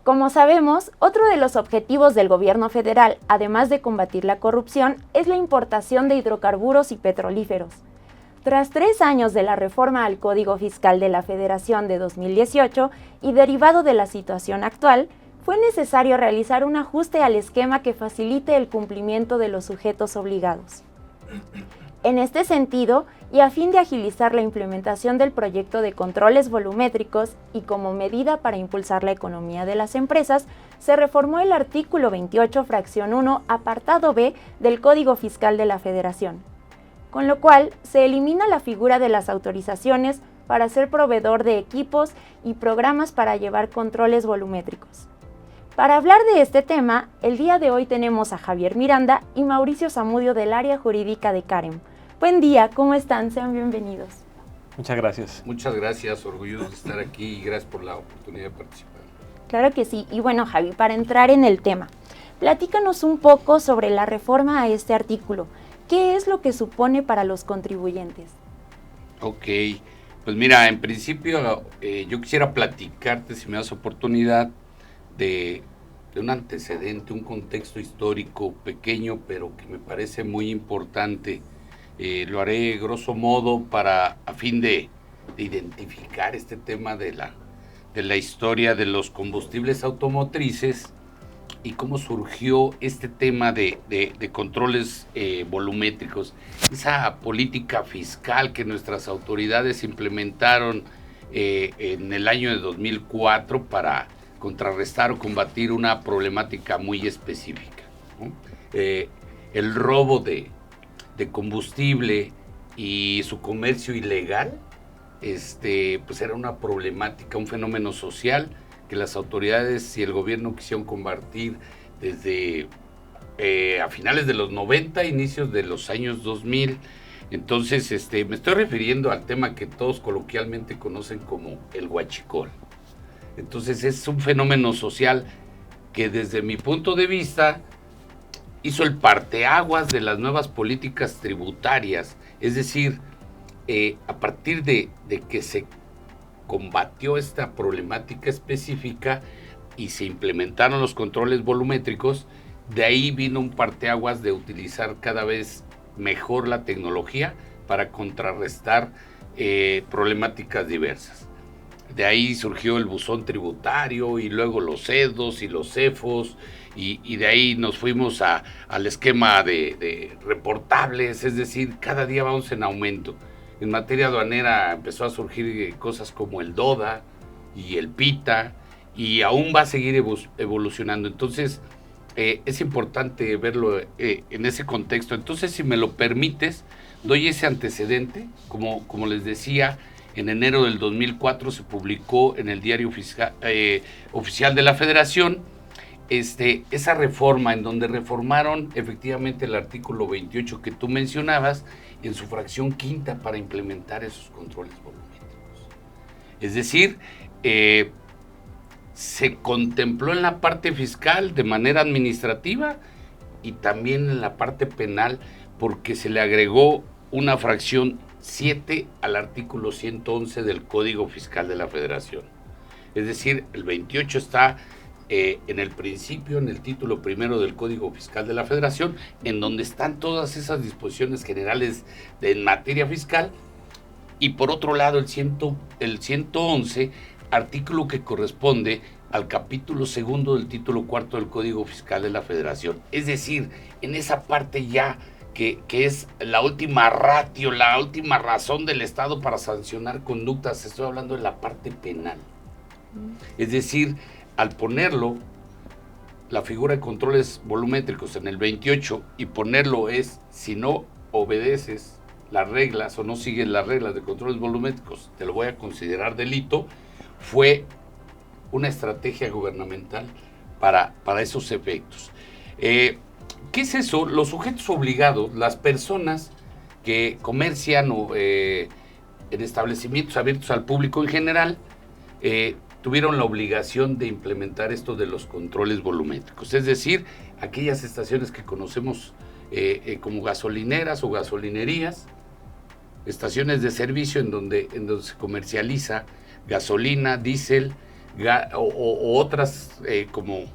Como sabemos, otro de los objetivos del gobierno federal, además de combatir la corrupción, es la importación de hidrocarburos y petrolíferos. Tras 3 años de la reforma al Código Fiscal de la Federación de 2018 y derivado de la situación actual, fue necesario realizar un ajuste al esquema que facilite el cumplimiento de los sujetos obligados. En este sentido, y a fin de agilizar la implementación del proyecto de controles volumétricos y como medida para impulsar la economía de las empresas, se reformó el artículo 28, fracción 1, apartado B del Código Fiscal de la Federación, con lo cual se elimina la figura de las autorizaciones para ser proveedor de equipos y programas para llevar controles volumétricos. Para hablar de este tema, el día de hoy tenemos a Javier Miranda y Mauricio Zamudio del área jurídica de CAREM. Buen día, ¿cómo están? Sean bienvenidos. Muchas gracias. Muchas gracias, orgulloso de estar aquí y gracias por la oportunidad de participar. Claro que sí. Y bueno, Javi, para entrar en el tema, platícanos un poco sobre la reforma a este artículo. ¿Qué es lo que supone para los contribuyentes? Ok, pues mira, en principio yo quisiera platicarte, si me das oportunidad, de un antecedente, un contexto histórico pequeño, pero que me parece muy importante. Lo haré grosso modo a fin de identificar este tema de la historia de los combustibles automotrices y cómo surgió este tema de controles volumétricos. Esa política fiscal que nuestras autoridades implementaron en el año de 2004 para contrarrestar o combatir una problemática muy específica, ¿no? El robo de combustible y su comercio ilegal, pues era una problemática, un fenómeno social que las autoridades y el gobierno quisieron combatir desde a finales de los 90, inicios de los años 2000. Entonces, me estoy refiriendo al tema que todos coloquialmente conocen como el huachicol. Entonces, es un fenómeno social que desde mi punto de vista hizo el parteaguas de las nuevas políticas tributarias, es decir, a partir de que se combatió esta problemática específica y se implementaron los controles volumétricos, de ahí vino un parteaguas de utilizar cada vez mejor la tecnología para contrarrestar problemáticas diversas. De ahí surgió el buzón tributario y luego los CEDOS y los CEFOS y de ahí nos fuimos al esquema de reportables, es decir, cada día vamos en aumento. En materia aduanera empezó a surgir cosas como el DODA y el PITA y aún va a seguir evolucionando. Entonces, es importante verlo en ese contexto. Entonces, si me lo permites, doy ese antecedente. Como les decía, en enero del 2004 se publicó en el Diario Oficial de la Federación esa reforma en donde reformaron efectivamente el artículo 28 que tú mencionabas en su fracción quinta para implementar esos controles volumétricos. Es decir, se contempló en la parte fiscal de manera administrativa y también en la parte penal porque se le agregó una fracción 7 al artículo 111 del Código Fiscal de la Federación. Es decir, el 28 está en el principio, en el título primero del Código Fiscal de la Federación, en donde están todas esas disposiciones generales en materia fiscal, y por otro lado el 111, artículo que corresponde al capítulo segundo del título cuarto del Código Fiscal de la Federación. Es decir, en esa parte ya que es la última ratio, la última razón del Estado para sancionar conductas, estoy hablando de la parte penal. Es decir, al ponerlo, la figura de controles volumétricos en el 28 y ponerlo es, si no obedeces las reglas o no sigues las reglas de controles volumétricos, te lo voy a considerar delito, fue una estrategia gubernamental para esos efectos. ¿Qué es eso? Los sujetos obligados, las personas que comercian en establecimientos abiertos al público en general, tuvieron la obligación de implementar esto de los controles volumétricos, es decir, aquellas estaciones que conocemos como gasolineras o gasolinerías, estaciones de servicio en donde se comercializa gasolina, diésel, o otras como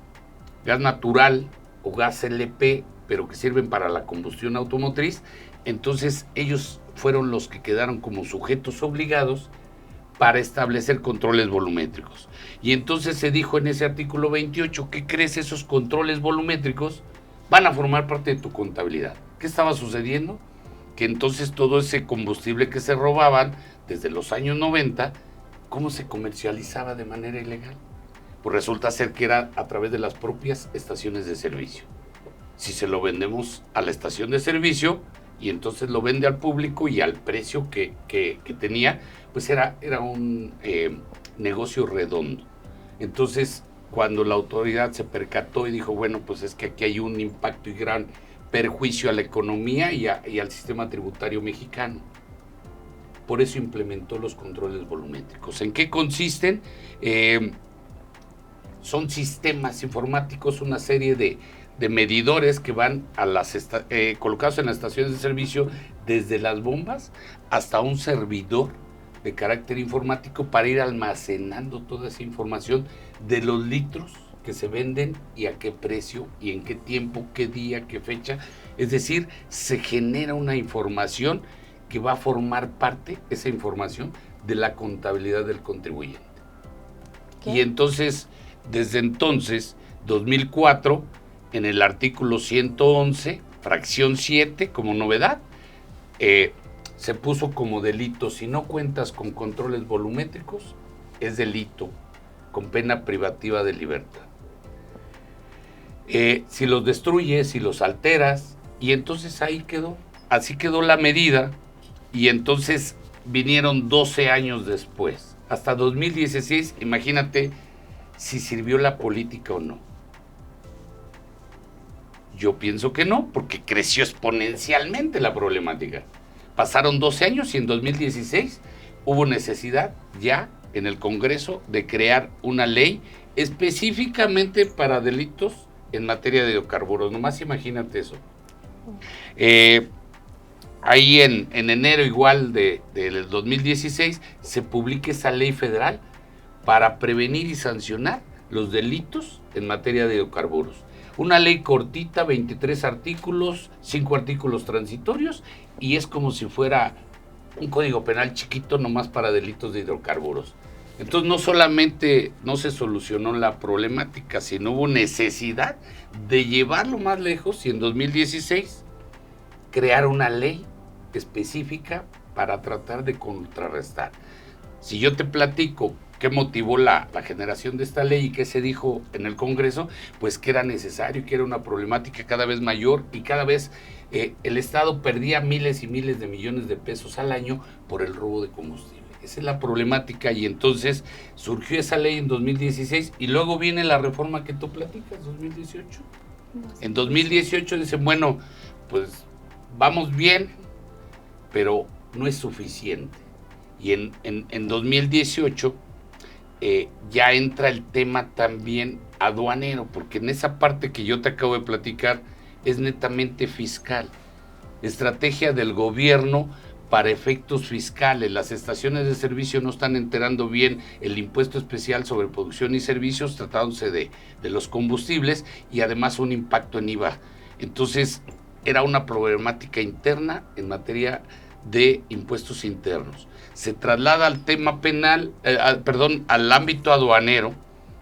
gas natural o gas LP, pero que sirven para la combustión automotriz, entonces ellos fueron los que quedaron como sujetos obligados para establecer controles volumétricos. Y entonces se dijo en ese artículo 28, ¿qué crees? Esos controles volumétricos van a formar parte de tu contabilidad. ¿Qué estaba sucediendo? Que entonces todo ese combustible que se robaban desde los años 90, ¿cómo se comercializaba de manera ilegal? Pues resulta ser que era a través de las propias estaciones de servicio. Si se lo vendemos a la estación de servicio y entonces lo vende al público y al precio que tenía, pues era un negocio redondo. Entonces, cuando la autoridad se percató y dijo, bueno, pues es que aquí hay un impacto y gran perjuicio a la economía y al sistema tributario mexicano. Por eso implementó los controles volumétricos. ¿En qué consisten? Son sistemas informáticos, una serie de medidores que van a colocados en las estaciones de servicio, desde las bombas hasta un servidor de carácter informático para ir almacenando toda esa información de los litros que se venden y a qué precio y en qué tiempo, qué día, qué fecha. Es decir, se genera una información que va a formar parte, esa información, de la contabilidad del contribuyente. ¿Qué? Y entonces, desde entonces, 2004, en el artículo 111, fracción 7, como novedad, se puso como delito: si no cuentas con controles volumétricos, es delito, con pena privativa de libertad. Si los destruyes, si los alteras, y entonces ahí quedó, así quedó la medida, y entonces vinieron 12 años después, hasta 2016, imagínate si sirvió la política o no. Yo pienso que no, porque creció exponencialmente la problemática. Pasaron 12 años y en 2016 hubo necesidad ya en el Congreso de crear una ley específicamente para delitos en materia de hidrocarburos. Nomás imagínate eso. Ahí en enero igual del 2016 se publica esa ley federal para prevenir y sancionar los delitos en materia de hidrocarburos. Una ley cortita, 23 artículos, 5 artículos transitorios, y es como si fuera un código penal chiquito nomás para delitos de hidrocarburos. Entonces no solamente no se solucionó la problemática, sino hubo necesidad de llevarlo más lejos y en 2016 crear una ley específica para tratar de contrarrestar. Si yo te platico qué motivó la generación de esta ley y qué se dijo en el Congreso, pues que era necesario, que era una problemática cada vez mayor y cada vez el Estado perdía miles y miles de millones de pesos al año por el robo de combustible. Esa es la problemática, y entonces surgió esa ley en 2016 y luego viene la reforma que tú platicas, 2018. En 2018 dicen, bueno, pues vamos bien, pero no es suficiente. Y en 2018 ya entra el tema también aduanero, porque en esa parte que yo te acabo de platicar es netamente fiscal. Estrategia del gobierno para efectos fiscales. Las estaciones de servicio no están enterando bien el impuesto especial sobre producción y servicios, tratándose de los combustibles, y además un impacto en IVA. Entonces, era una problemática interna en materia de impuestos internos. Se traslada al tema penal, al ámbito aduanero,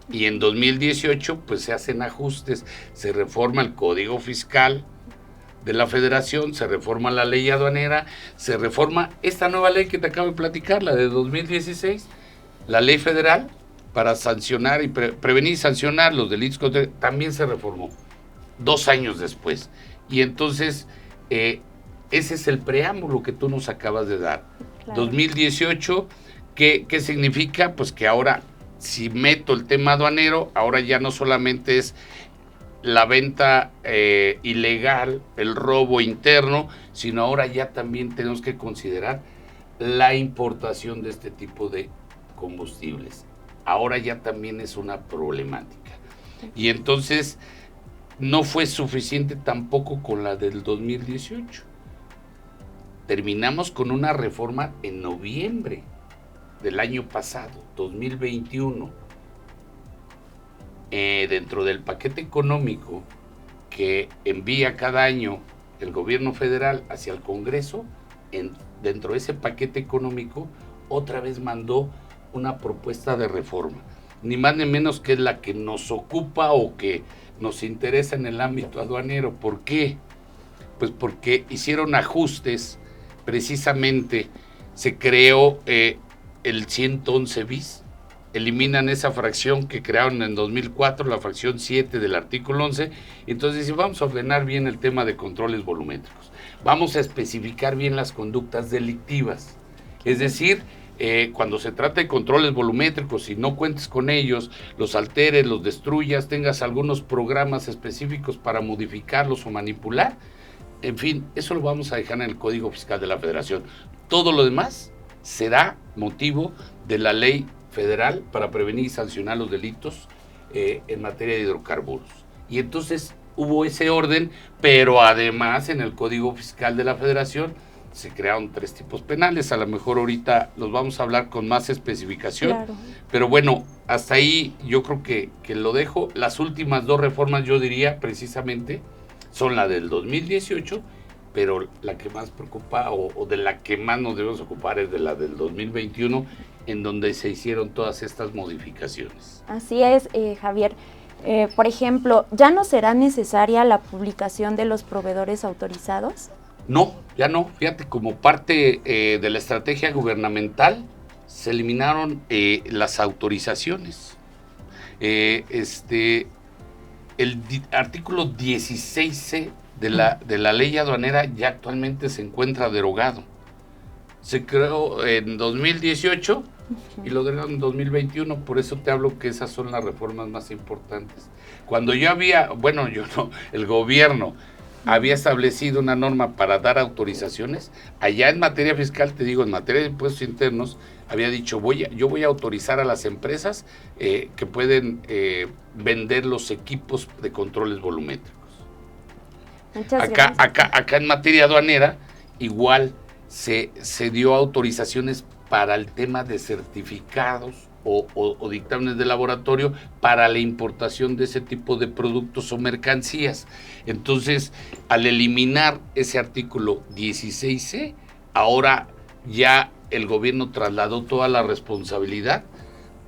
y en 2018 pues se hacen ajustes, se reforma el Código Fiscal de la Federación, se reforma la ley aduanera, se reforma esta nueva ley que te acabo de platicar, la de 2016, la ley federal para sancionar y prevenir y sancionar los delitos, también se reformó 2 años después. Y entonces ese es el preámbulo que tú nos acabas de dar. Claro. 2018, ¿qué significa? Pues que ahora, si meto el tema aduanero, ahora ya no solamente es la venta ilegal, el robo interno, sino ahora ya también tenemos que considerar la importación de este tipo de combustibles. Ahora ya también es una problemática. Y entonces no fue suficiente tampoco con la del 2018. Terminamos con una reforma en noviembre del año pasado, 2021, dentro del paquete económico que envía cada año el gobierno federal hacia el Congreso, dentro de ese paquete económico, otra vez mandó una propuesta de reforma, ni más ni menos que es la que nos ocupa o que nos interesa en el ámbito aduanero. ¿Por qué? Pues porque hicieron ajustes, precisamente se creó el 111 bis, eliminan esa fracción que crearon en 2004, la fracción 7 del artículo 11, entonces dicen, vamos a ordenar bien el tema de controles volumétricos, vamos a especificar bien las conductas delictivas, es decir, cuando se trata de controles volumétricos, si no cuentes con ellos, los alteres, los destruyas, tengas algunos programas específicos para modificarlos o manipular, en fin, eso lo vamos a dejar en el Código Fiscal de la Federación. Todo lo demás será motivo de la ley federal para prevenir y sancionar los delitos en materia de hidrocarburos. Y entonces hubo ese orden, pero además en el Código Fiscal de la Federación se crearon 3 tipos penales. A lo mejor ahorita los vamos a hablar con más especificación, claro. Pero bueno, hasta ahí yo creo que lo dejo. Las últimas 2 reformas, yo diría precisamente, son la del 2018, pero la que más preocupa o de la que más nos debemos ocupar es de la del 2021, en donde se hicieron todas estas modificaciones. Así es, Javier. Por ejemplo, ¿ya no será necesaria la publicación de los proveedores autorizados? No, ya no. Fíjate, como parte de la estrategia gubernamental, se eliminaron las autorizaciones. El artículo 16C de la ley aduanera ya actualmente se encuentra derogado. Se creó en 2018 y lo derogaron en 2021, por eso te hablo que esas son las reformas más importantes. Cuando el gobierno había establecido una norma para dar autorizaciones, allá en materia fiscal, te digo, en materia de impuestos internos, había dicho, yo voy a autorizar a las empresas que pueden vender los equipos de controles volumétricos. Acá en materia aduanera, igual se dio autorizaciones para el tema de certificados o dictámenes de laboratorio para la importación de ese tipo de productos o mercancías. Entonces, al eliminar ese artículo 16C, ahora ya el gobierno trasladó toda la responsabilidad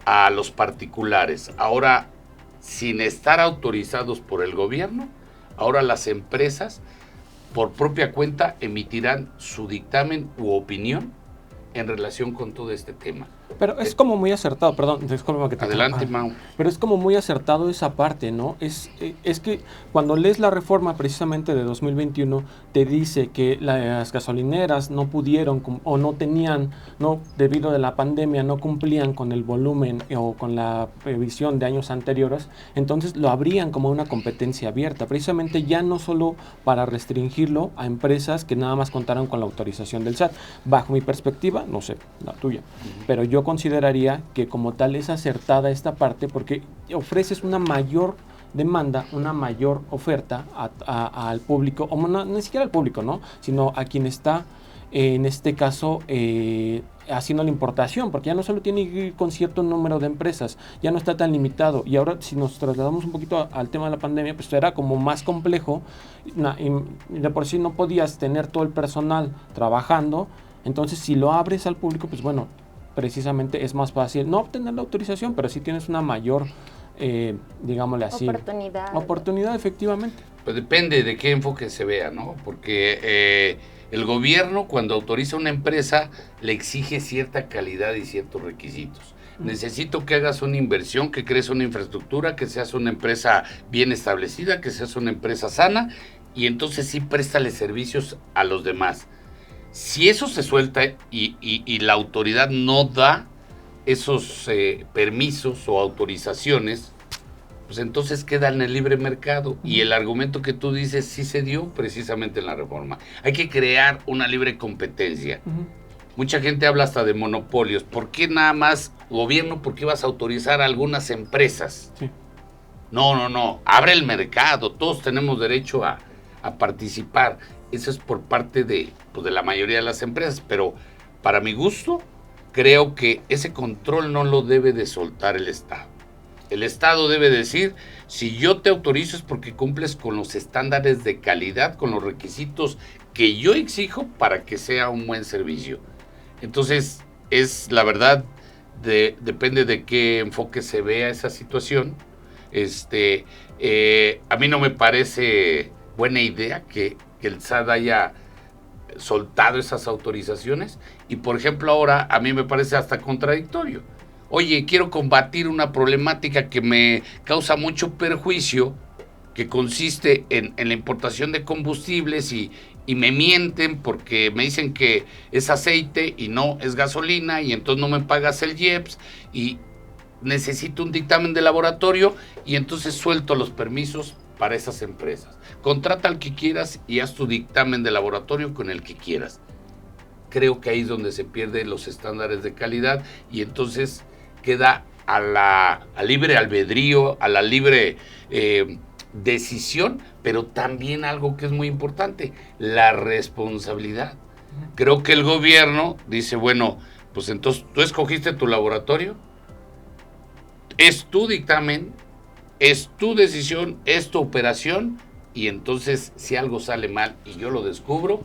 a los particulares. Ahora, sin estar autorizados por el gobierno, ahora las empresas, por propia cuenta, emitirán su dictamen u opinión en relación con todo este tema. Pero es como muy acertado, perdón, disculpa que te... Adelante, Mau. Pero es como muy acertado esa parte, ¿no? Es que cuando lees la reforma precisamente de 2021, te dice que las gasolineras no pudieron o no tenían, debido a la pandemia, no cumplían con el volumen o con la previsión de años anteriores, entonces lo abrían como una competencia abierta, precisamente ya no solo para restringirlo a empresas que nada más contaron con la autorización del SAT. Bajo mi perspectiva, no sé, la tuya, pero yo consideraría que como tal es acertada esta parte porque ofreces una mayor demanda, una mayor oferta al público, o no, ni siquiera al público, ¿no? Sino a quien está, en este caso, haciendo la importación, porque ya no solo tiene que ir con cierto número de empresas, ya no está tan limitado. Y ahora, si nos trasladamos un poquito al tema de la pandemia, pues era como más complejo, y de por sí no podías tener todo el personal trabajando. Entonces, si lo abres al público, pues bueno, precisamente es más fácil no obtener la autorización, pero sí tienes una mayor, digámosle así, oportunidad, efectivamente. Pues depende de qué enfoque se vea, ¿no? Porque el gobierno, cuando autoriza a una empresa, le exige cierta calidad y ciertos requisitos. Necesito que hagas una inversión, que crees una infraestructura, que seas una empresa bien establecida, que seas una empresa sana, y entonces sí préstale servicios a los demás. Si eso se suelta y la autoridad no da esos permisos o autorizaciones, pues entonces queda en el libre mercado. Y el argumento que tú dices sí se dio precisamente en la reforma. Hay que crear una libre competencia. Mucha gente habla hasta de monopolios. ¿Por qué nada más gobierno? ¿Por qué vas a autorizar a algunas empresas? Sí. No. Abre el mercado. Todos tenemos derecho a participar. Eso es por parte de la mayoría de las empresas, pero para mi gusto, creo que ese control no lo debe de soltar el Estado. El Estado debe decir, si yo te autorizo es porque cumples con los estándares de calidad, con los requisitos que yo exijo para que sea un buen servicio. Entonces, es la verdad, depende de qué enfoque se vea esa situación. A mí no me parece buena idea que el SAT haya soltado esas autorizaciones y, por ejemplo, ahora a mí me parece hasta contradictorio. Oye, quiero combatir una problemática que me causa mucho perjuicio, que consiste en la importación de combustibles y me mienten porque me dicen que es aceite y no es gasolina y entonces no me pagas el IEPS y necesito un dictamen de laboratorio y entonces suelto los permisos para esas empresas. Contrata al que quieras y haz tu dictamen de laboratorio con el que quieras. Creo que ahí es donde se pierden los estándares de calidad y entonces queda a libre albedrío, a la libre decisión, pero también algo que es muy importante, la responsabilidad. Creo que el gobierno dice, bueno, pues entonces tú escogiste tu laboratorio, es tu dictamen, es tu decisión, es tu operación, y entonces si algo sale mal y yo lo descubro,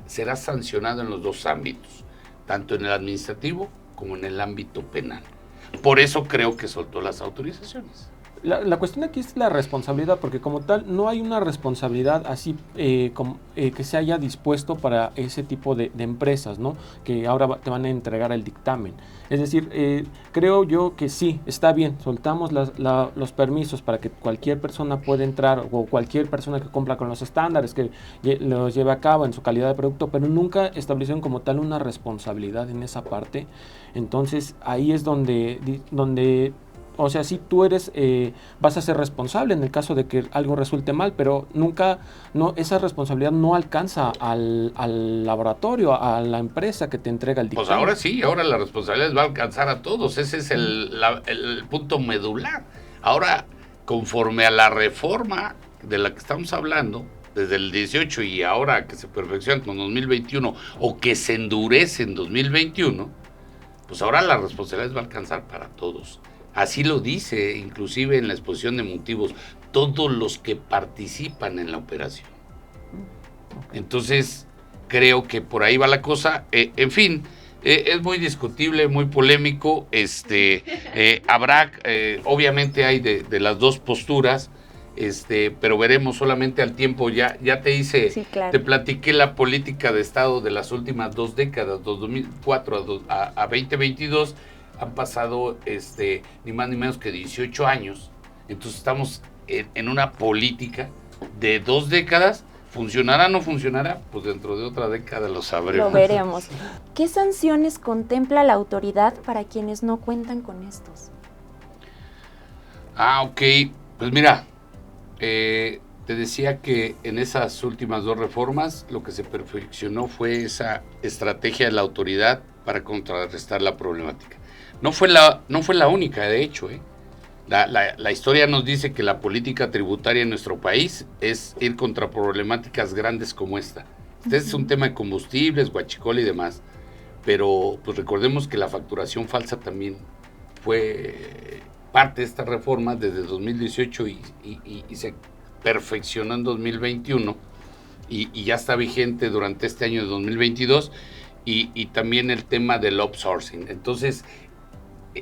será sancionado en los dos ámbitos, tanto en el administrativo como en el ámbito penal. Por eso creo que soltó las autorizaciones. La cuestión aquí es la responsabilidad, porque como tal no hay una responsabilidad así que se haya dispuesto para ese tipo de empresas, ¿no? Que ahora te van a entregar el dictamen. Es decir, creo yo que sí, está bien, soltamos los permisos para que cualquier persona pueda entrar o cualquier persona que cumpla con los estándares, que los lleve a cabo en su calidad de producto, pero nunca establecieron como tal una responsabilidad en esa parte. Entonces ahí es donde o sea, sí tú vas a ser responsable en el caso de que algo resulte mal, pero esa responsabilidad no alcanza al laboratorio, a la empresa que te entrega el dictamen. Pues ahora sí, ahora la responsabilidad va a alcanzar a todos, ese es el punto medular. Ahora, conforme a la reforma de la que estamos hablando, desde el 18 y ahora que se perfecciona con 2021 o que se endurece en 2021, pues ahora la responsabilidad va a alcanzar para todos. Así lo dice, inclusive en la exposición de motivos, todos los que participan en la operación. Entonces, creo que por ahí va la cosa. En fin, es muy discutible, muy polémico. Habrá, obviamente hay de las dos posturas, pero veremos solamente al tiempo. Ya te hice, sí, claro. Te platiqué la política de Estado de las últimas 2 décadas, 2004 a 2022. Han pasado ni más ni menos que 18 años. Entonces estamos en una política de 2 décadas. ¿Funcionará o no funcionará? Pues dentro de otra década lo sabremos. Lo veremos. ¿Qué sanciones contempla la autoridad para quienes no cuentan con estos? Ok. Pues mira, te decía que en esas últimas 2 reformas lo que se perfeccionó fue esa estrategia de la autoridad para contrarrestar la problemática. No fue la única, de hecho. La historia nos dice que la política tributaria en nuestro país es ir contra problemáticas grandes como esta. Este es un tema de combustibles, huachicol y demás. Pero pues recordemos que la facturación falsa también fue parte de esta reforma desde 2018 y se perfeccionó en 2021 y ya está vigente durante este año de 2022 y también el tema del outsourcing. Entonces,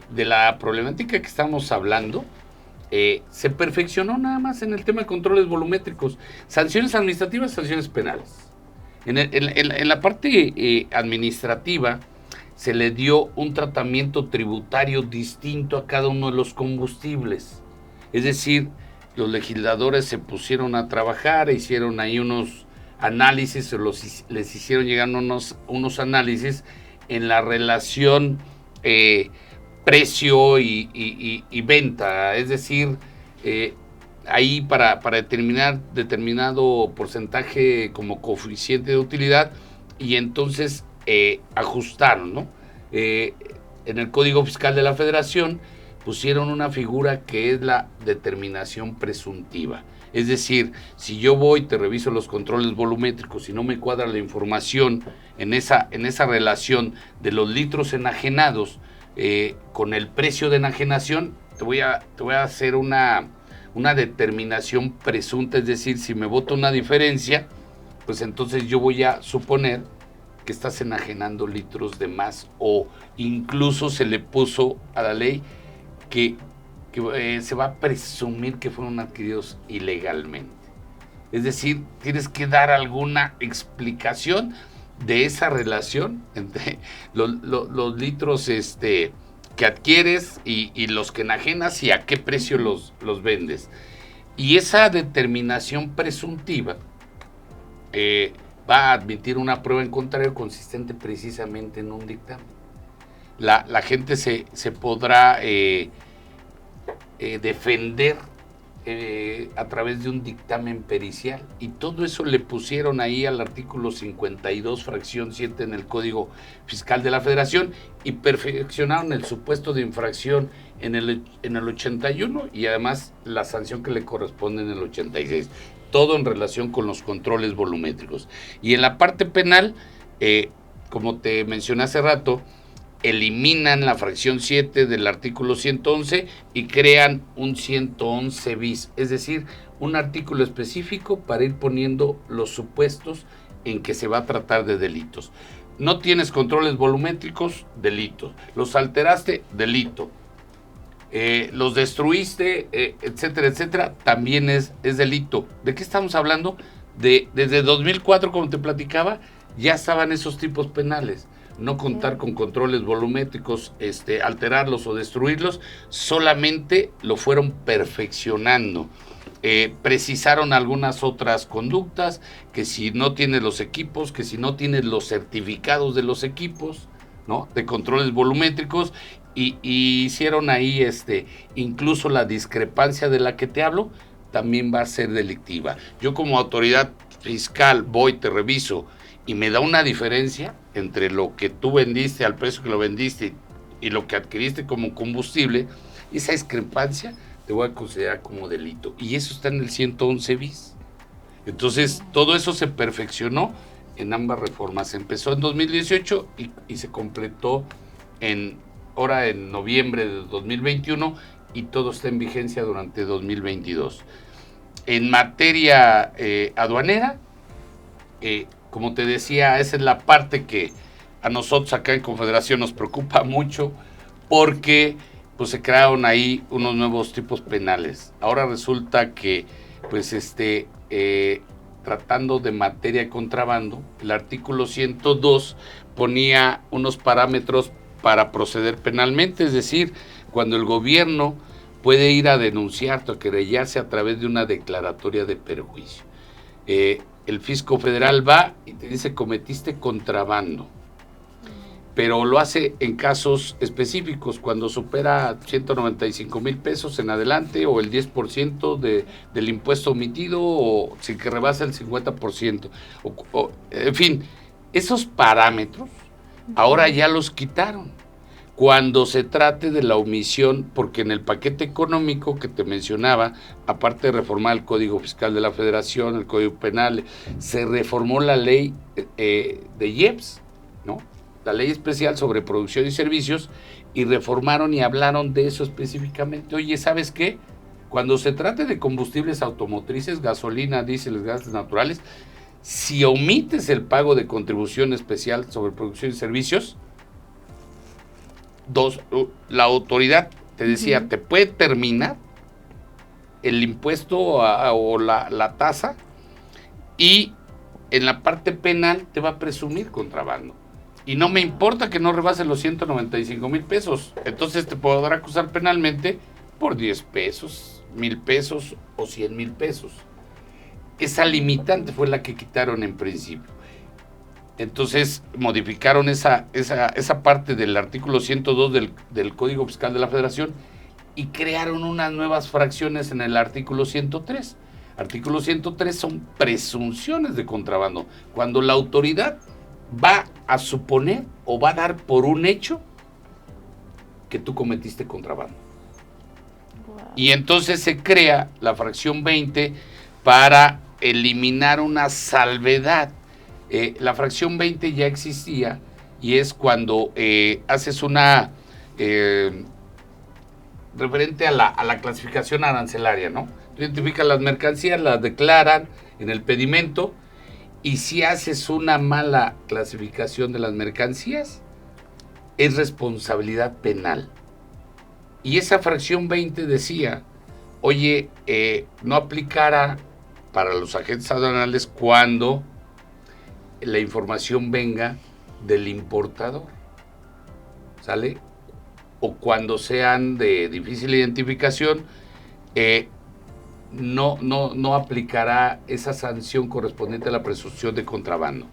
de la problemática que estamos hablando, se perfeccionó nada más en el tema de controles volumétricos, sanciones administrativas, sanciones penales. En la parte administrativa se le dio un tratamiento tributario distinto a cada uno de los combustibles. Es decir, los legisladores se pusieron a trabajar, hicieron ahí unos análisis, les hicieron llegar unos análisis en la relación precio y venta, es decir, ahí para determinar determinado porcentaje como coeficiente de utilidad y entonces ajustaron, ¿no? En el Código Fiscal de la Federación pusieron una figura que es la determinación presuntiva. Es decir, si yo voy, te reviso los controles volumétricos y no me cuadra la información en esa relación de los litros enajenados con el precio de enajenación, te voy a hacer una determinación presunta, es decir, si me voto una diferencia, pues entonces yo voy a suponer que estás enajenando litros de más, o incluso se le puso a la ley que se va a presumir que fueron adquiridos ilegalmente. Es decir, tienes que dar alguna explicación de esa relación entre los litros que adquieres y los que enajenas, y a qué precio los vendes. Y esa determinación presuntiva va a admitir una prueba en contrario consistente precisamente en un dictamen. La gente se podrá defender a través de un dictamen pericial, y todo eso le pusieron ahí al artículo 52, fracción 7 en el Código Fiscal de la Federación, y perfeccionaron el supuesto de infracción en el 81, y además la sanción que le corresponde en el 86, todo en relación con los controles volumétricos. Y en la parte penal, como te mencioné hace rato, eliminan la fracción 7 del artículo 111 y crean un 111 bis, es decir, un artículo específico para ir poniendo los supuestos en que se va a tratar de delitos. No tienes controles volumétricos, delito. Los alteraste, delito. Los destruiste, etcétera, etcétera, también es delito. ¿De qué estamos hablando? Desde 2004, como te platicaba, ya estaban esos tipos penales. No contar con controles volumétricos, alterarlos o destruirlos, solamente lo fueron perfeccionando. Precisaron algunas otras conductas, que si no tienes los equipos, que si no tienes los certificados de los equipos, ¿no?, de controles volumétricos, y hicieron ahí incluso la discrepancia de la que te hablo, también va a ser delictiva. Yo como autoridad fiscal voy, te reviso, y me da una diferencia entre lo que tú vendiste al precio que lo vendiste y lo que adquiriste como combustible, esa discrepancia te voy a considerar como delito. Y eso está en el 111 bis. Entonces, todo eso se perfeccionó en ambas reformas. Empezó en 2018 y se completó ahora en noviembre de 2021, y todo está en vigencia durante 2022. En materia aduanera, como te decía, esa es la parte que a nosotros acá en Confederación nos preocupa mucho, porque pues se crearon ahí unos nuevos tipos penales. Ahora resulta que pues tratando de materia de contrabando, el artículo 102 ponía unos parámetros para proceder penalmente, es decir, cuando el gobierno puede ir a denunciarte o querellarse a través de una declaratoria de perjuicio. El fisco federal va y te dice: cometiste contrabando, pero lo hace en casos específicos, cuando supera 195,000 pesos en adelante, o el 10% del impuesto omitido, o sin que rebasa el 50%. En fin, esos parámetros ahora ya los quitaron. Cuando se trate de la omisión, porque en el paquete económico que te mencionaba, aparte de reformar el Código Fiscal de la Federación, el Código Penal, se reformó la ley de IEPS, ¿no?, la ley especial sobre producción y servicios, y reformaron y hablaron de eso específicamente. Oye, ¿sabes qué? Cuando se trate de combustibles automotrices, gasolina, diésel, gases naturales, si omites el pago de contribución especial sobre producción y servicios, la autoridad, te decía, te puede terminar el impuesto o la tasa, y en la parte penal te va a presumir contrabando. Y no me importa que no rebase los 195,000 pesos. Entonces te podrá acusar penalmente por 10 pesos, 1,000 pesos o 100,000 pesos. Esa limitante fue la que quitaron en principio. Entonces modificaron esa parte del artículo 102 del Código Fiscal de la Federación, y crearon unas nuevas fracciones en el artículo 103. Artículo 103 son presunciones de contrabando. Cuando la autoridad va a suponer o va a dar por un hecho que tú cometiste contrabando. Wow. Y entonces se crea la fracción 20 para eliminar una salvedad. La fracción 20 ya existía, y es cuando haces una referente a la clasificación arancelaria, ¿no? Tú identificas las mercancías, las declaran en el pedimento, y si haces una mala clasificación de las mercancías, es responsabilidad penal. Y esa fracción 20 decía, oye, no aplicará para los agentes aduanales cuando la información venga del importador, ¿sale? O cuando sean de difícil identificación, no aplicará esa sanción correspondiente a la presunción de contrabando.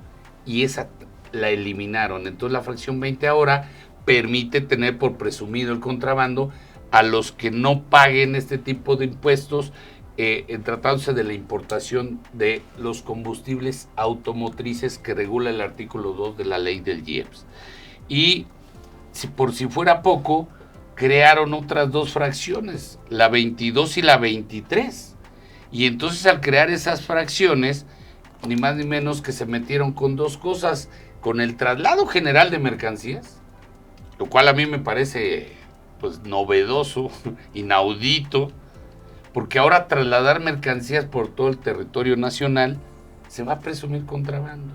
Y esa la eliminaron. Entonces la fracción 20 ahora permite tener por presumido el contrabando a los que no paguen este tipo de impuestos, tratándose de la importación de los combustibles automotrices que regula el artículo 2 de la ley del IEPS. Y por si fuera poco, crearon otras dos fracciones, la 22 y la 23. Y entonces al crear esas fracciones, ni más ni menos que se metieron con dos cosas, con el traslado general de mercancías, lo cual a mí me parece pues novedoso, inaudito, porque ahora trasladar mercancías por todo el territorio nacional se va a presumir contrabando.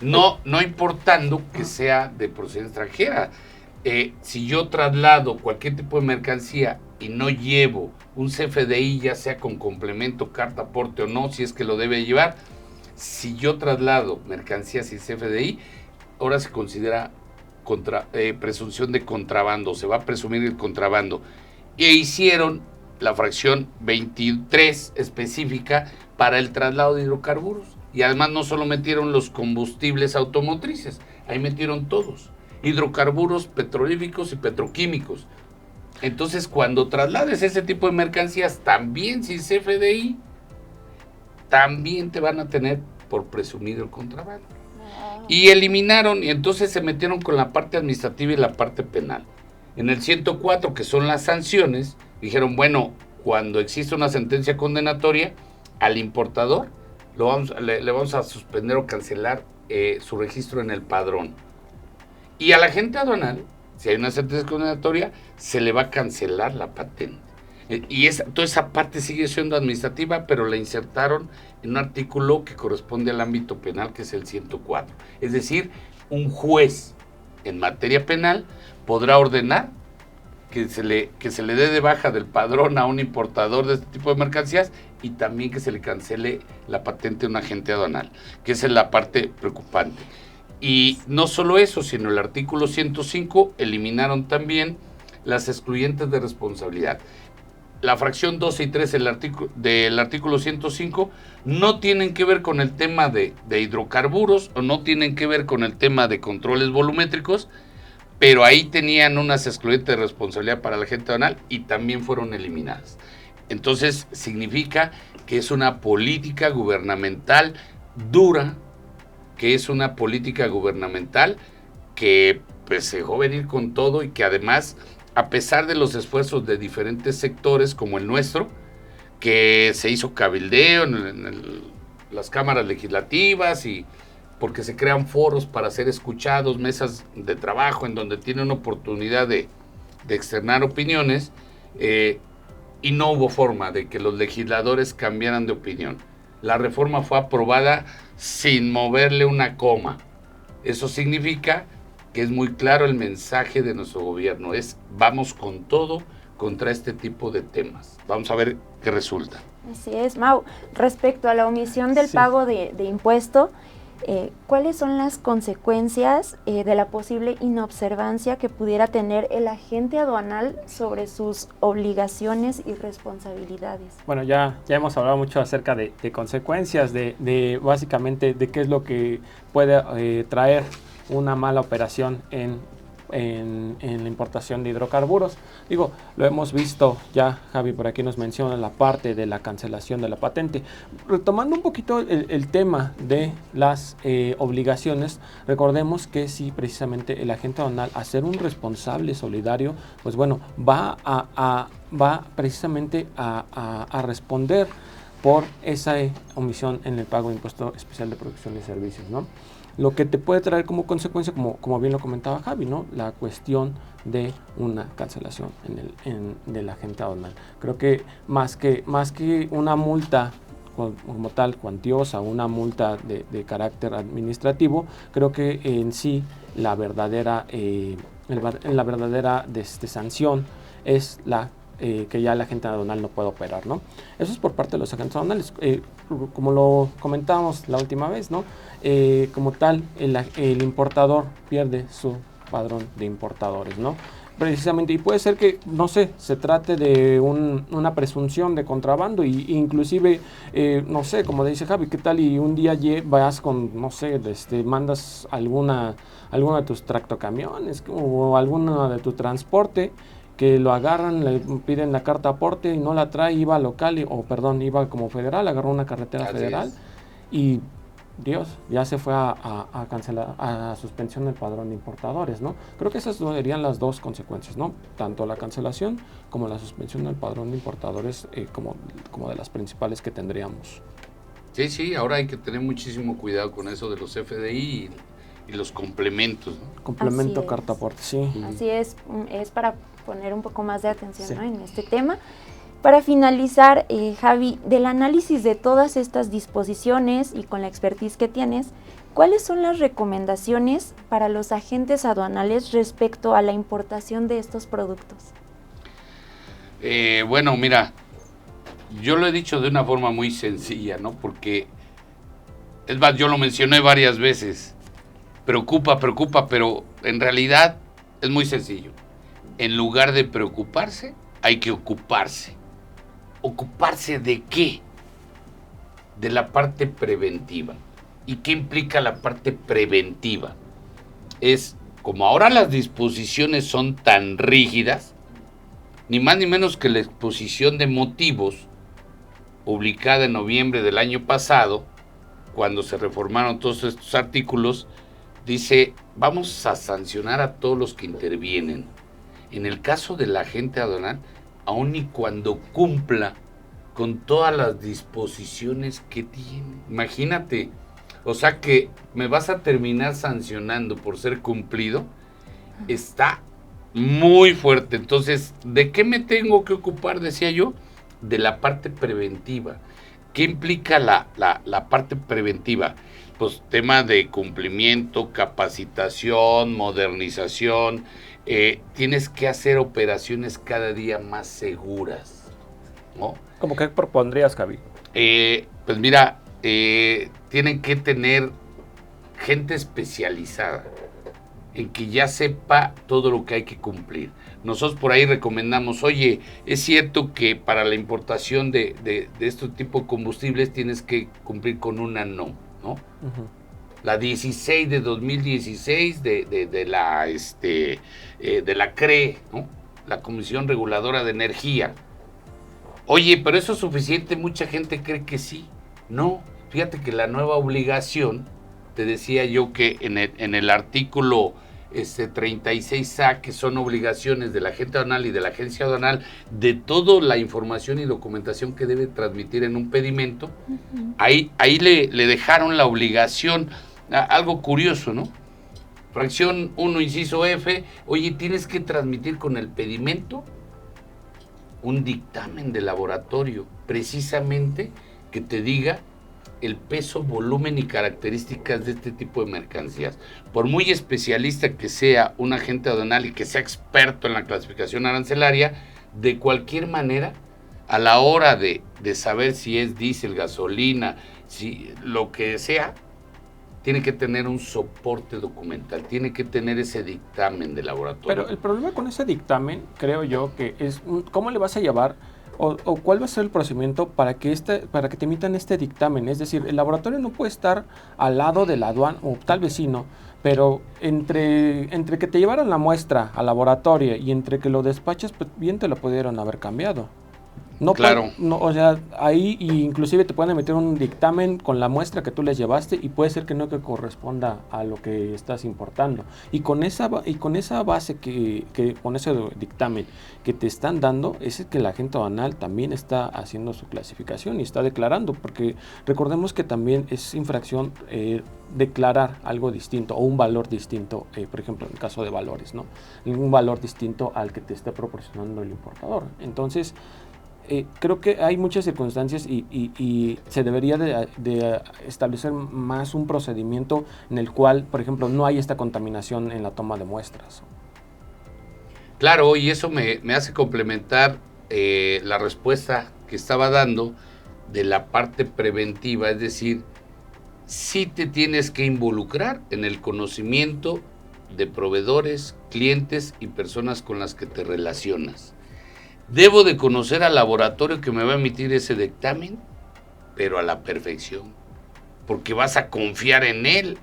No importando que sea de procedencia extranjera. Si yo traslado cualquier tipo de mercancía y no llevo un CFDI, ya sea con complemento, carta, aporte o no, si es que lo debe llevar, si yo traslado mercancías sin CFDI, ahora se considera presunción de contrabando, se va a presumir el contrabando. E hicieron la fracción 23 específica para el traslado de hidrocarburos. Y además no solo metieron los combustibles automotrices, ahí metieron todos, hidrocarburos petrolíficos y petroquímicos. Entonces, cuando traslades ese tipo de mercancías, también sin CFDI, también te van a tener por presumido el contrabando. Y eliminaron, y entonces se metieron con la parte administrativa y la parte penal. En el 104, que son las sanciones, dijeron, bueno, cuando existe una sentencia condenatoria, al importador le vamos a suspender o cancelar su registro en el padrón. Y al agente aduanal, si hay una sentencia condenatoria, se le va a cancelar la patente. Y toda esa parte sigue siendo administrativa, pero la insertaron en un artículo que corresponde al ámbito penal, que es el 104. Es decir, un juez en materia penal podrá ordenar que se le dé de baja del padrón a un importador de este tipo de mercancías y también que se le cancele la patente a un agente aduanal, que esa es la parte preocupante. Y no solo eso, sino el artículo 105 eliminaron también las excluyentes de responsabilidad. La fracción 12 y 13 del artículo 105 no tienen que ver con el tema de hidrocarburos o no tienen que ver con el tema de controles volumétricos, pero ahí tenían unas excluyentes de responsabilidad para el agente aduanal y también fueron eliminadas. Entonces significa que es una política gubernamental dura, que es una política gubernamental que pues, se dejó venir con todo y que además, a pesar de los esfuerzos de diferentes sectores como el nuestro, que se hizo cabildeo en las cámaras legislativas y porque se crean foros para ser escuchados, mesas de trabajo en donde tienen oportunidad de externar opiniones, y no hubo forma de que los legisladores cambiaran de opinión. La reforma fue aprobada sin moverle una coma. Eso significa que es muy claro el mensaje de nuestro gobierno, es vamos con todo contra este tipo de temas. Vamos a ver qué resulta. Así es, Mau. Respecto a la omisión del pago de impuesto, ¿cuáles son las consecuencias de la posible inobservancia que pudiera tener el agente aduanal sobre sus obligaciones y responsabilidades? Bueno, ya hemos hablado mucho acerca de consecuencias, de básicamente de qué es lo que puede traer una mala operación en la importación de hidrocarburos. Digo, lo hemos visto ya, Javi por aquí nos menciona la parte de la cancelación de la patente. Retomando un poquito el tema de las obligaciones, recordemos que si precisamente el agente aduanal, a ser un responsable solidario, pues bueno, va precisamente a responder por esa omisión en el pago de impuesto especial de producción y servicios, ¿no? lo que te puede traer como consecuencia, como bien lo comentaba Javi, ¿no? La cuestión de una cancelación del agente aduanal. Creo que más que una multa como tal cuantiosa, una multa de carácter administrativo, creo que en sí la verdadera sanción es que ya el agente aduanal no puede operar, ¿no? Eso es por parte de los agentes aduanales. Como lo comentábamos la última vez, ¿no? Como tal, el importador pierde su padrón de importadores, ¿no? Precisamente, y puede ser que, no sé, se trate de una presunción de contrabando, y inclusive, no sé, como dice Javi, ¿qué tal? Y un día vas con, no sé, mandas alguna de tus tractocamiones o alguna de tu transporte, que lo agarran, le piden la carta aporte y no la trae, iba local, iba como federal, agarró una carretera federal y Dios, ya se fue a cancelar, a suspensión del padrón de importadores, ¿no? Creo que esas serían las dos consecuencias, ¿no? Tanto la cancelación como la suspensión del padrón de importadores, como de las principales que tendríamos. Sí, ahora hay que tener muchísimo cuidado con eso de los FDI y los complementos, ¿no? Complemento, carta aporte, sí. Así es para poner un poco más de atención, ¿no? En este tema. Para finalizar, Javi, del análisis de todas estas disposiciones y con la expertise que tienes, ¿cuáles son las recomendaciones para los agentes aduanales respecto a la importación de estos productos? Bueno, mira, yo lo he dicho de una forma muy sencilla, ¿no? Porque, es más, yo lo mencioné varias veces. Preocupa, pero en realidad es muy sencillo. En lugar de preocuparse, hay que ocuparse. ¿Ocuparse de qué? De la parte preventiva. ¿Y qué implica la parte preventiva? Es, como ahora las disposiciones son tan rígidas, ni más ni menos que la exposición de motivos, publicada en noviembre del año pasado, cuando se reformaron todos estos artículos, dice, vamos a sancionar a todos los que intervienen. En el caso del agente aduanal, aun y cuando cumpla con todas las disposiciones que tiene. Imagínate, o sea que me vas a terminar sancionando por ser cumplido. Está muy fuerte. Entonces, ¿de qué me tengo que ocupar? Decía yo, de la parte preventiva. ¿Qué implica la parte preventiva? Pues tema de cumplimiento, capacitación, modernización. Tienes que hacer operaciones cada día más seguras, ¿no? ¿Cómo que propondrías, Javi? Pues mira, tienen que tener gente especializada en que ya sepa todo lo que hay que cumplir. Nosotros por ahí recomendamos, oye, es cierto que para la importación de este tipo de combustibles tienes que cumplir con una ¿no? Uh-huh. La 16 de 2016 de la CRE, ¿no? La Comisión Reguladora de Energía. Oye, pero eso es suficiente, mucha gente cree que sí. No, fíjate que la nueva obligación, te decía yo que en el artículo 36A, que son obligaciones del agente aduanal y de la agencia aduanal, de toda la información y documentación que debe transmitir en un pedimento, uh-huh. ahí le dejaron la obligación, algo curioso, ¿no? Fracción 1, inciso F, oye, tienes que transmitir con el pedimento un dictamen de laboratorio, precisamente que te diga el peso, volumen y características de este tipo de mercancías. Por muy especialista que sea un agente aduanal y que sea experto en la clasificación arancelaria, de cualquier manera, a la hora de saber si es diésel, gasolina, si lo que sea, tiene que tener un soporte documental, tiene que tener ese dictamen de laboratorio. Pero el problema con ese dictamen, creo yo, que es cómo le vas a llevar o cuál va a ser el procedimiento para que te emitan este dictamen. Es decir, el laboratorio no puede estar al lado de la aduana, o tal vez sí, ¿no? Pero entre que te llevaron la muestra al laboratorio y entre que lo despachas, pues bien te lo pudieron haber cambiado. No, Claro. no, o sea, ahí inclusive te pueden emitir un dictamen con la muestra que tú les llevaste y puede ser que no que corresponda a lo que estás importando. Y con esa base con ese dictamen que te están dando, es que la agente aduanal también está haciendo su clasificación y está declarando, porque recordemos que también es infracción declarar algo distinto o un valor distinto, por ejemplo, en el caso de valores, ¿no? Un valor distinto al que te esté proporcionando el importador. Entonces, creo que hay muchas circunstancias y se debería de establecer más un procedimiento en el cual, por ejemplo, no hay esta contaminación en la toma de muestras. Claro, y eso me hace complementar la respuesta que estaba dando de la parte preventiva, es decir, sí te tienes que involucrar en el conocimiento de proveedores, clientes y personas con las que te relacionas. Debo de conocer al laboratorio que me va a emitir ese dictamen, pero a la perfección, porque vas a confiar en él,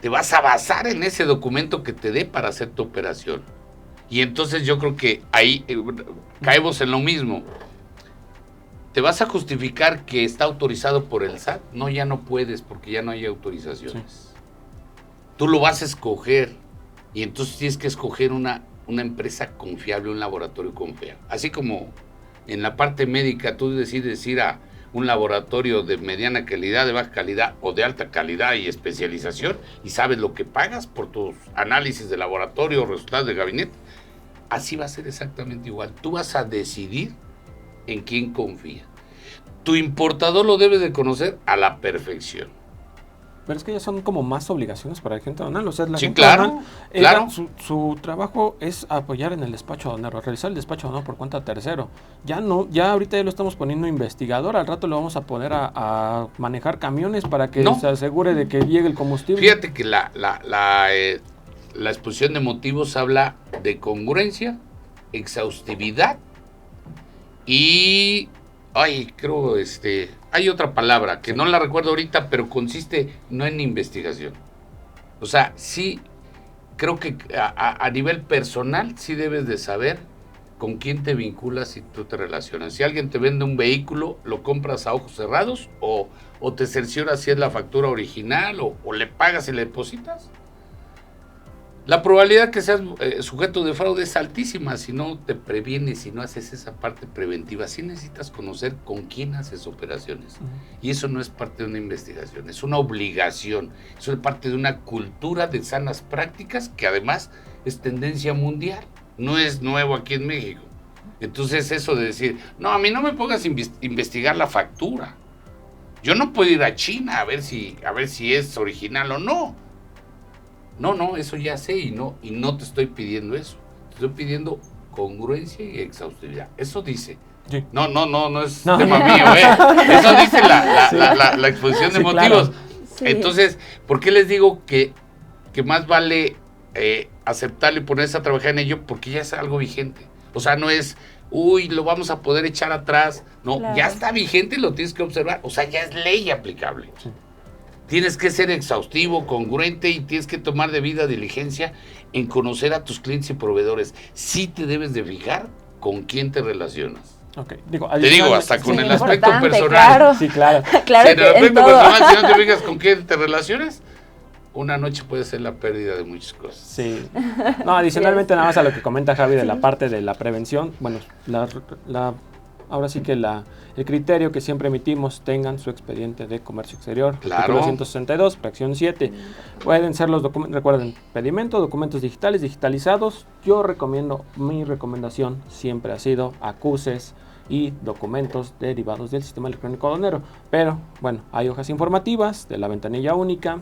te vas a basar en ese documento que te dé para hacer tu operación. Y entonces yo creo que ahí caemos en lo mismo. ¿Te vas a justificar que está autorizado por el SAT? No, ya no puedes porque ya no hay autorizaciones. Sí. Tú lo vas a escoger y entonces tienes que escoger una empresa confiable, un laboratorio confiable. Así como en la parte médica tú decides ir a un laboratorio de mediana calidad, de baja calidad o de alta calidad y especialización y sabes lo que pagas por tus análisis de laboratorio o resultados de gabinete, así va a ser exactamente igual. Tú vas a decidir en quién confía. Tu importador lo debes de conocer a la perfección. Pero es que ya son como más obligaciones para la gente aduanal. O sea, la sí, gente aduanal, claro. Su trabajo es apoyar en el despacho aduanero, realizar el despacho aduanero por cuenta tercero. Ya no, ya ahorita ya lo estamos poniendo investigador, al rato lo vamos a poner a manejar camiones para que se asegure de que llegue el combustible. Fíjate que la exposición de motivos habla de congruencia, exhaustividad y creo hay otra palabra que no la recuerdo ahorita, pero consiste no en investigación. O sea, sí, creo que a nivel personal sí debes de saber con quién te vinculas y tú te relacionas. Si alguien te vende un vehículo, ¿lo compras a ojos cerrados o te cercioras si es la factura original o le pagas y le depositas? La probabilidad que seas sujeto de fraude es altísima si no te previenes, si no haces esa parte preventiva. Sí necesitas conocer con quién haces operaciones. Y eso no es parte de una investigación, es una obligación. Eso es parte de una cultura de sanas prácticas que además es tendencia mundial. No es nuevo aquí en México. Entonces eso de decir, no, a mí no me pongas a investigar la factura. Yo no puedo ir a China a ver si es original o no. No, eso ya sé y no te estoy pidiendo eso. Te estoy pidiendo congruencia y exhaustividad. Eso dice. Sí. No es tema mío, Eso dice la exposición de motivos. Claro. Sí. Entonces, ¿por qué les digo que más vale aceptarlo y ponerse a trabajar en ello? Porque ya es algo vigente. O sea, no es, lo vamos a poder echar atrás. No, claro. Ya está vigente y lo tienes que observar. O sea, ya es ley aplicable. Sí. Tienes que ser exhaustivo, congruente y tienes que tomar debida diligencia en conocer a tus clientes y proveedores. Sí te debes de fijar con quién te relacionas. Okay. Te digo, hasta con el aspecto personal. Claro. Sí, claro. Claro, en el aspecto personal, si no te fijas con quién te relacionas, una noche puede ser la pérdida de muchas cosas. Sí. No, adicionalmente nada más a lo que comenta Javi de la parte de la prevención, bueno, ahora sí que el criterio que siempre emitimos, tengan su expediente de comercio exterior. Claro. 262, fracción 7. Pueden ser los documentos, recuerden, pedimento, documentos digitales, digitalizados. Mi recomendación siempre ha sido acuses y documentos derivados del sistema electrónico aduanero. Pero, bueno, hay hojas informativas de la ventanilla única.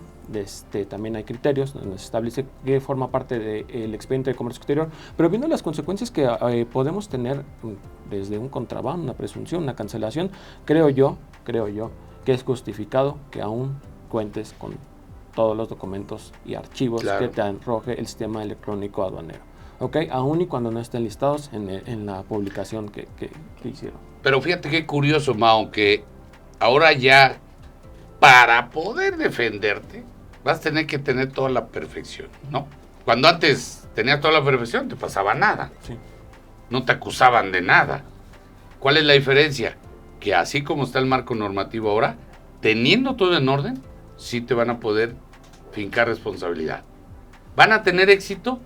También hay criterios donde se establece que forma parte del expediente de comercio exterior, pero viendo las consecuencias que podemos tener desde un contrabando, una presunción, una cancelación, creo yo que es justificado que aún cuentes con todos los documentos y archivos que te arroje el sistema electrónico aduanero. ¿Okay? Aún y cuando no estén listados en la publicación que hicieron. Pero fíjate qué curioso, Mao, que ahora ya para poder defenderte vas a tener que tener toda la perfección, ¿no? Cuando antes tenías toda la perfección, te pasaba nada. Sí. No te acusaban de nada. ¿Cuál es la diferencia? Que así como está el marco normativo ahora, teniendo todo en orden, sí te van a poder fincar responsabilidad. ¿Van a tener éxito?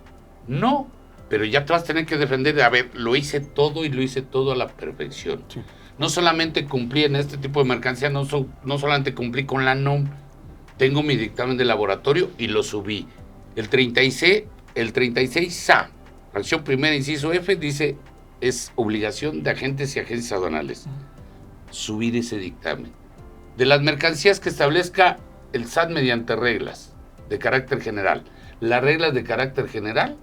No, pero ya te vas a tener que defender. A ver, lo hice todo y lo hice todo a la perfección. Sí. No solamente cumplí en este tipo de mercancía, no solamente cumplí con la NOM, tengo mi dictamen de laboratorio y lo subí. El 36A, fracción primera, inciso F, dice, es obligación de agentes y agencias aduanales subir ese dictamen. De las mercancías que establezca el SAT mediante reglas de carácter general. Las reglas de carácter general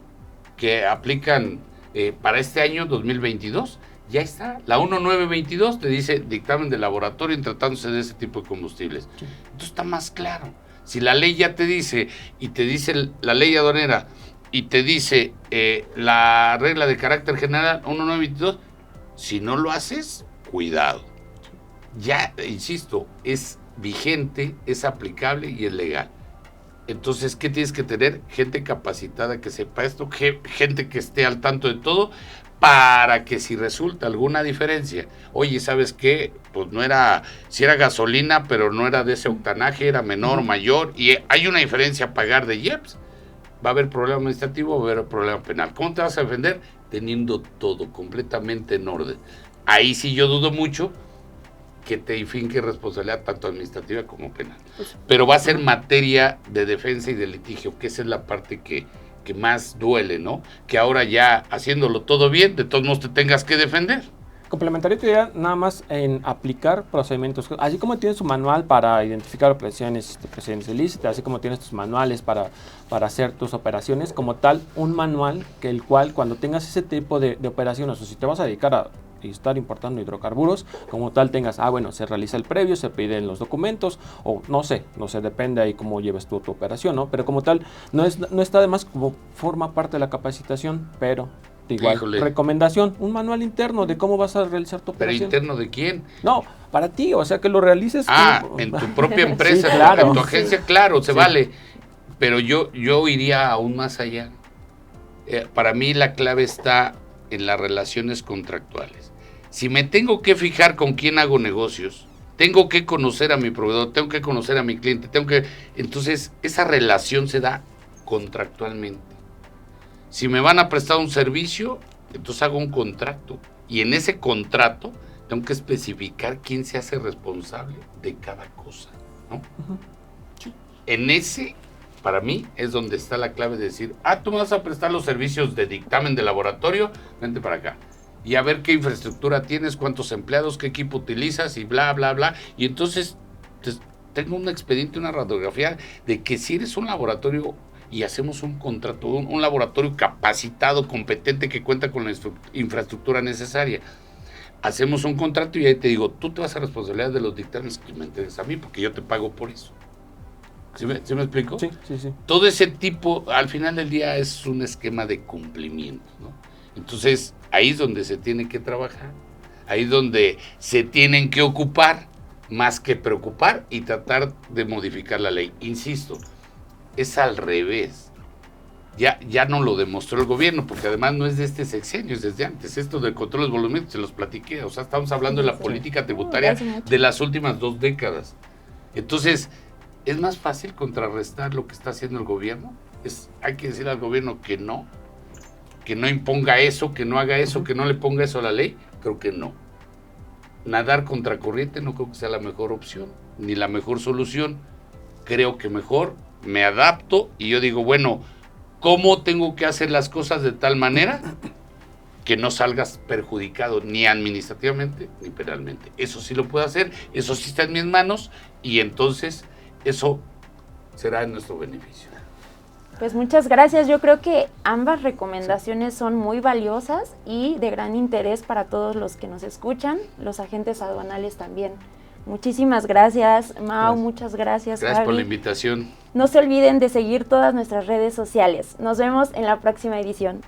que aplican para este año 2022, ya está. La 1922 te dice dictamen de laboratorio en tratándose de ese tipo de combustibles. Sí. Entonces está más claro. Si la ley ya te dice, y te dice la ley aduanera, y te dice la regla de carácter general 1922, si no lo haces, cuidado. Ya, insisto, es vigente, es aplicable y es legal. Entonces, ¿qué tienes que tener? Gente capacitada que sepa esto, gente que esté al tanto de todo, para que si resulta alguna diferencia, oye, ¿sabes qué? Pues no era, si era gasolina, pero no era de ese octanaje, era menor, mayor, y hay una diferencia a pagar de IEPS, va a haber problema administrativo, va a haber problema penal. ¿Cómo te vas a defender? Teniendo todo completamente en orden. Ahí sí yo dudo mucho que te finque responsabilidad tanto administrativa como penal. Pero va a ser materia de defensa y de litigio, que esa es la parte que más duele, ¿no? Que ahora ya haciéndolo todo bien, de todos modos te tengas que defender. Complementaría tu idea nada más en aplicar procedimientos, así como tienes tu manual para identificar operaciones ilícitas, así como tienes tus manuales para hacer tus operaciones, como tal, un manual que el cual cuando tengas ese tipo de operaciones, o si te vas a dedicar a estar importando hidrocarburos, como tal tengas, bueno, se realiza el previo, se piden los documentos, o no sé, depende ahí cómo lleves tu operación, ¿no? Pero como tal, no está de más, como forma parte de la capacitación, pero igual, híjole, recomendación, un manual interno de cómo vas a realizar tu operación. ¿Pero interno de quién? No, para ti, o sea, que lo realices. En tu propia empresa, sí, claro, en tu agencia, claro, se vale, pero yo iría aún más allá. Para mí la clave está en las relaciones contractuales. Si me tengo que fijar con quién hago negocios, tengo que conocer a mi proveedor, tengo que conocer a mi cliente, entonces esa relación se da contractualmente. Si me van a prestar un servicio, entonces hago un contrato, y en ese contrato tengo que especificar quién se hace responsable de cada cosa, ¿no? Sí. En ese, para mí, es donde está la clave de decir, tú me vas a prestar los servicios de dictamen de laboratorio, vente para acá. Y a ver qué infraestructura tienes, cuántos empleados, qué equipo utilizas y bla, bla, bla. Y entonces tengo un expediente, una radiografía de que si eres un laboratorio y hacemos un contrato, un laboratorio capacitado, competente, que cuenta con la infraestructura necesaria. Hacemos un contrato y ahí te digo, tú te vas a responsabilidad de los dictámenes que me entregues a mí, porque yo te pago por eso. ¿Sí me explico? Sí. Todo ese tipo, al final del día, es un esquema de cumplimiento, ¿no? Entonces, ahí es donde se tiene que trabajar, ahí es donde se tienen que ocupar, más que preocupar y tratar de modificar la ley. Insisto, es al revés. Ya no lo demostró el gobierno, porque además no es de este sexenio, es desde antes. Esto del control de los volumen, se los platiqué, o sea, estamos hablando de la política tributaria de las últimas 2 décadas. Entonces, ¿es más fácil contrarrestar lo que está haciendo el gobierno? Hay que decir al gobierno que no imponga eso, que no haga eso, que no le ponga eso a la ley. Creo que no. Nadar contracorriente no creo que sea la mejor opción, ni la mejor solución. Creo que mejor me adapto y yo digo, bueno, ¿cómo tengo que hacer las cosas de tal manera que no salgas perjudicado ni administrativamente ni penalmente? Eso sí lo puedo hacer, eso sí está en mis manos, y entonces eso será en nuestro beneficio. Pues muchas gracias. Yo creo que ambas recomendaciones son muy valiosas y de gran interés para todos los que nos escuchan, los agentes aduanales también. Muchísimas gracias, Mau, muchas gracias, Gracias Javi. por la invitación. No se olviden de seguir todas nuestras redes sociales. Nos vemos en la próxima edición.